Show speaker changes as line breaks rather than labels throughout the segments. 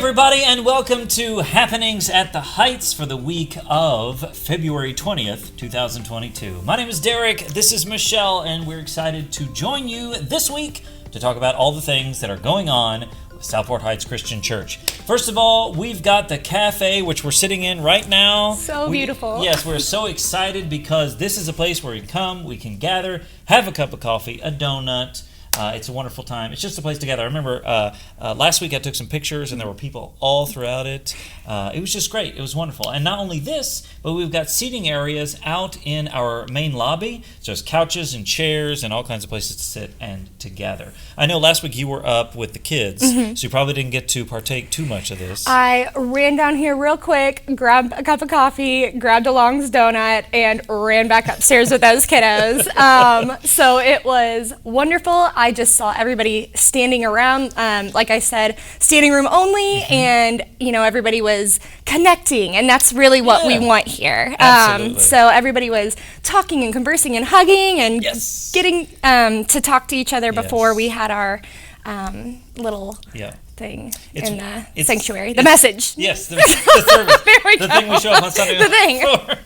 everybody, and welcome to Happenings at the Heights for the week of February 20th, 2022. My name is Derek, this is Michelle, and we're excited to join you this week to talk about all the things that are going on with Southport Heights Christian Church. First of all, we've got the cafe, which we're sitting in right now.
So beautiful.
Yes, we're so excited because this is a place where we come, we can gather, have a cup of coffee, a donut. It's a wonderful time. It's just a place to gather. I remember last week I took some pictures and there were people all throughout it. It was just great. It was wonderful. And not only this, but we've got seating areas out in our main lobby. So there's couches and chairs and all kinds of places to sit and to gather. I know last week you were up with the kids, so you probably didn't get to partake too much of this.
I ran down here real quick, grabbed a cup of coffee, grabbed a Long's donut, and ran back upstairs with those kiddos. So it was wonderful. I just saw everybody standing around, like I said, standing room only, and everybody was connecting, and that's really what we want here. So everybody was talking and conversing and hugging and getting to talk to each other before we had our little thing in the sanctuary. The message.
Yes, the service.
There we
the
go.
thing we show up on Sunday.
The thing.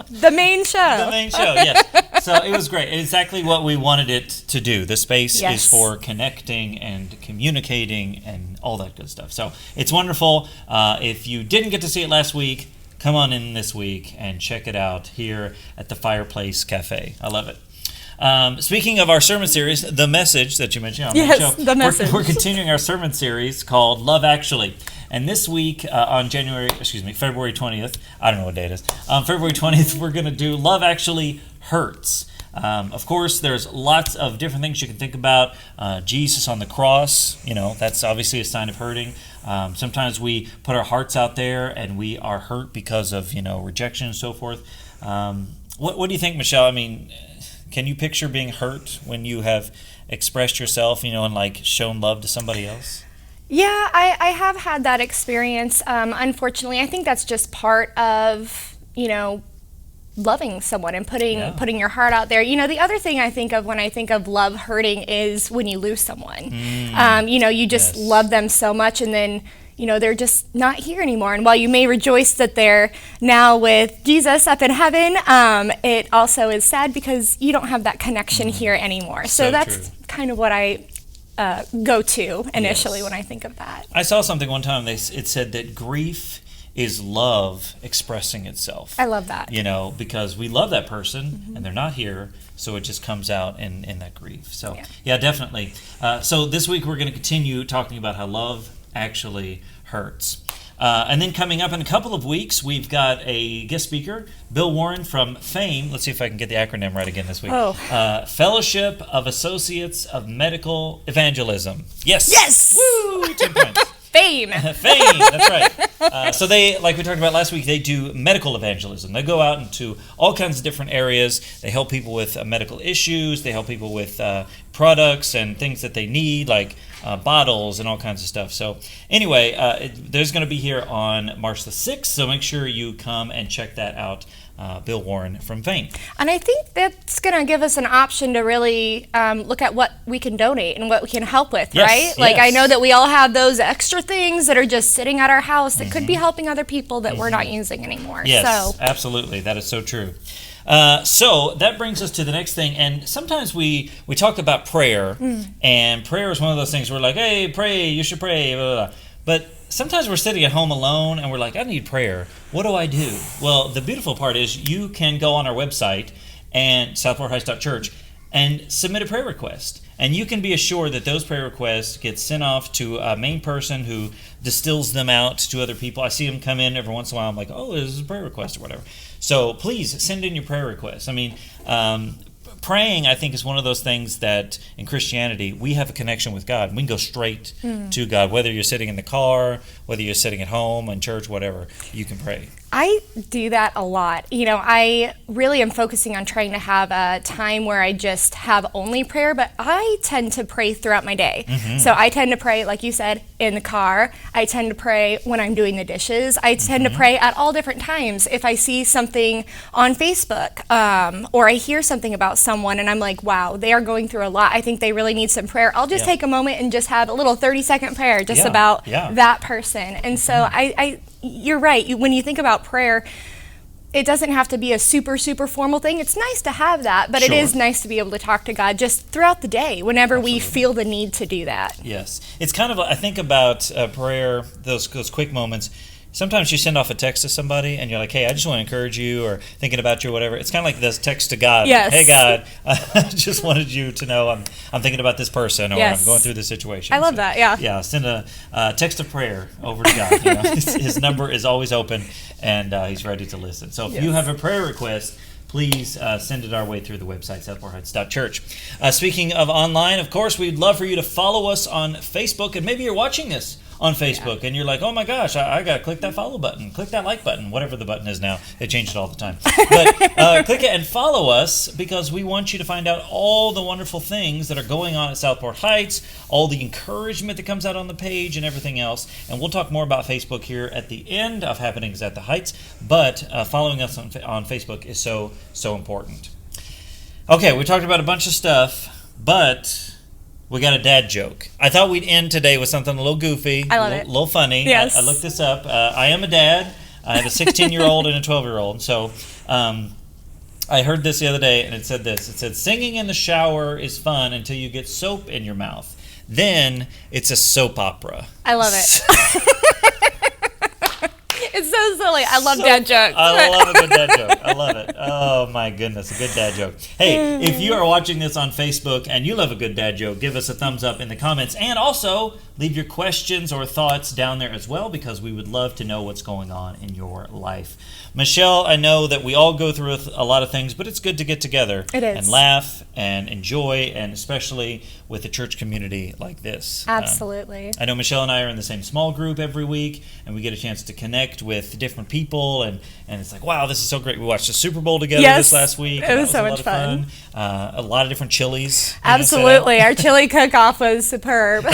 The main show.
The main show, yes. So it was great. Exactly what we wanted it to do. The space is for connecting and communicating and all that good stuff. So it's wonderful. If you didn't get to see it last week, come on in this week and check it out here at the Fireplace Cafe. I love it. Speaking of our sermon series, The Message that you mentioned on the show,
The Message.
We're continuing our sermon series called Love Actually. And this week on February 20th, I don't know what day it is, February 20th, we're going to do Love Actually Hurts. Of course, there's lots of different things you can think about. Jesus on the cross, that's obviously a sign of hurting. Sometimes we put our hearts out there and we are hurt because of, rejection and so forth. What do you think, Michelle? I mean, can you picture being hurt when you have expressed yourself, and shown love to somebody else?
Yeah, I have had that experience. Unfortunately, I think that's just part of, loving someone and putting your heart out there. The other thing I think of when I think of love hurting is when you lose someone. You just love them so much, and then, they're just not here anymore. And while you may rejoice that they're now with Jesus up in heaven, it also is sad because you don't have that connection here anymore. So that's kind of what I go to initially when I think of that.
I saw something one time, it said that grief is love expressing itself.
I love that.
Because we love that person and they're not here, so it just comes out in that grief. So, yeah definitely. So this week we're going to continue talking about how love actually hurts. And then coming up in a couple of weeks, we've got a guest speaker, Bill Warren from FAME. Let's see if I can get the acronym right again this week. Fellowship of Associates of Medical Evangelism. Yes! Woo! 10 points.
FAME.
FAME, that's right. So they, like we talked about last week, they do medical evangelism. They go out into all kinds of different areas. They help people with medical issues. They help people with products and things that they need, like bottles and all kinds of stuff. So anyway, there's going to be here on March the 6th, so make sure you come and check that out. Bill Warren from FAME.
And I think that's going to give us an option to really look at what we can donate and what we can help with, right? I know that we all have those extra things that are just sitting at our house that could be helping other people that we're not using anymore.
Yes, absolutely. That is so true. So that brings us to the next thing, and sometimes we talk about prayer, and prayer is one of those things where we're like, hey, pray, you should pray, blah, blah, blah. But sometimes we're sitting at home alone and we're like, I need prayer. What do I do? Well, the beautiful part is you can go on our website and southportheights.church and submit a prayer request. And you can be assured that those prayer requests get sent off to a main person who distills them out to other people. I see them come in every once in a while. I'm like, this is a prayer request or whatever. So please send in your prayer requests. I mean, praying, I think, is one of those things that in Christianity, we have a connection with God. We can go straight to God, whether you're sitting in the car, whether you're sitting at home, in church, whatever, you can pray.
I do that a lot. I really am focusing on trying to have a time where I just have only prayer, but I tend to pray throughout my day. So I tend to pray, like you said, in the car. I tend to pray when I'm doing the dishes. I tend to pray at all different times. If I see something on Facebook or I hear something about someone and I'm like, wow, they are going through a lot. I think they really need some prayer. I'll just take a moment and just have a little 30-second prayer just about that person. And so you're right. When you think about prayer, it doesn't have to be a super, super formal thing. It's nice to have that, but it is nice to be able to talk to God just throughout the day whenever we feel the need to do that.
Yes. It's kind of, I think about prayer, those quick moments. Sometimes you send off a text to somebody and you're like, hey, I just want to encourage you or thinking about you or whatever. It's kind of like this text to God.
Yes.
Hey, God, I just wanted you to know I'm thinking about this person or I'm going through this situation.
I love that, yeah.
Yeah, send a text of prayer over to God. You know? His number is always open and he's ready to listen. So if you have a prayer request, please send it our way through the website, southportheights.church. Speaking of online, of course, we'd love for you to follow us on Facebook, and maybe you're watching this on Facebook, and you're like, oh my gosh, I got to click that follow button, click that like button, whatever the button is now. They change it all the time. But click it and follow us because we want you to find out all the wonderful things that are going on at Southport Heights, all the encouragement that comes out on the page and everything else. And we'll talk more about Facebook here at the end of Happenings at the Heights, but following us on Facebook is so important. Okay, we talked about a bunch of stuff, but we got a dad joke. I thought we'd end today with something a little goofy,
I love it.
A little funny.
Yes.
I looked this up. I am a dad. I have a 16-year-old and a 12-year-old. So I heard this the other day, and it said this. It said, singing in the shower is fun until you get soap in your mouth. Then it's a soap opera.
I love it. It's so silly. I love dad jokes.
I love a good dad joke. I love it. Oh, my goodness. A good dad joke. Hey, if you are watching this on Facebook and you love a good dad joke, give us a thumbs up in the comments. And also, leave your questions or thoughts down there as well, because we would love to know what's going on in your life. Michelle, I know that we all go through a lot of things, but it's good to get together and laugh and enjoy, and especially with a church community like this.
Absolutely.
I know Michelle and I are in the same small group every week, and we get a chance to connect with different people, and it's like, wow, this is so great. We watched the Super Bowl together this last week.
It was so much fun.
A lot of different chilies.
Absolutely. Our chili cook-off was superb.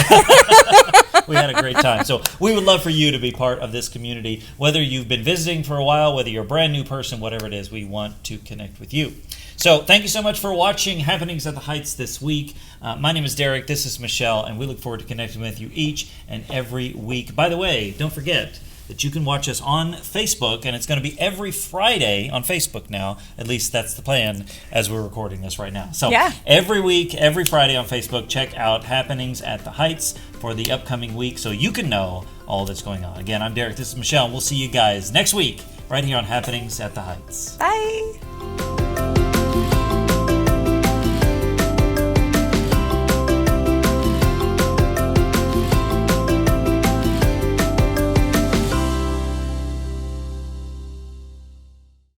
We had a great time. So we would love for you to be part of this community. Whether you've been visiting for a while, whether you're a brand new person, whatever it is, we want to connect with you. So thank you so much for watching Happenings at the Heights this week. My name is Derek. This is Michelle, and we look forward to connecting with you each and every week. By the way, don't forget that you can watch us on Facebook, and it's going to be every Friday on Facebook now. At least that's the plan as we're recording this right now. So every week, every Friday on Facebook, check out Happenings at the Heights for the upcoming week so you can know all that's going on. Again, I'm Derek. This is Michelle, and we'll see you guys next week right here on Happenings at the Heights.
Bye.